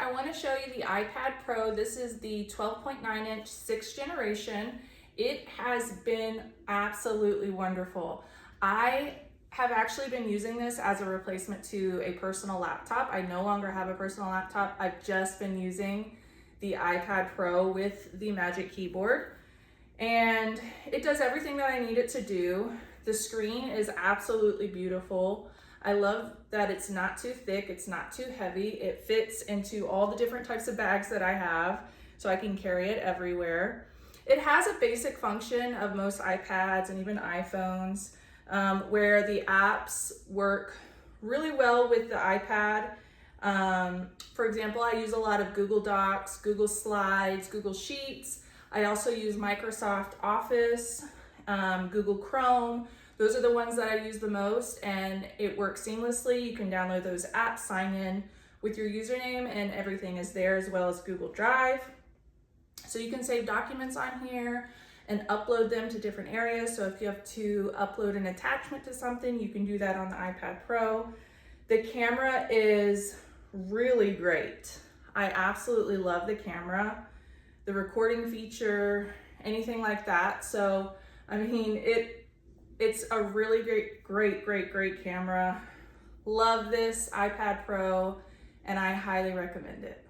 I want to show you the iPad Pro. This is the 12.9-inch 6th generation. It has been absolutely wonderful. I have actually been using this as a replacement to a personal laptop. I no longer have a personal laptop. I've just been using the iPad Pro with the Magic Keyboard, and it does everything that I need it to do. The screen is absolutely beautiful. I love that it's not too thick, it's not too heavy. It fits into all the different types of bags that I have, so I can carry it everywhere. It has a basic function of most iPads and even iPhones, where the apps work really well with the iPad. For example, I use a lot of Google Docs, Google Slides, Google Sheets. I also use Microsoft Office, Google Chrome. Those are the ones that I use the most, and it works seamlessly. You can download those apps, sign in with your username, and everything is there, as well as Google Drive. So you can save documents on here and upload them to different areas. So if you have to upload an attachment to something, you can do that on the iPad Pro. The camera is really great. I absolutely love the camera, the recording feature, anything like that. So, I mean, it's a really great camera. Love this iPad Pro, and I highly recommend it.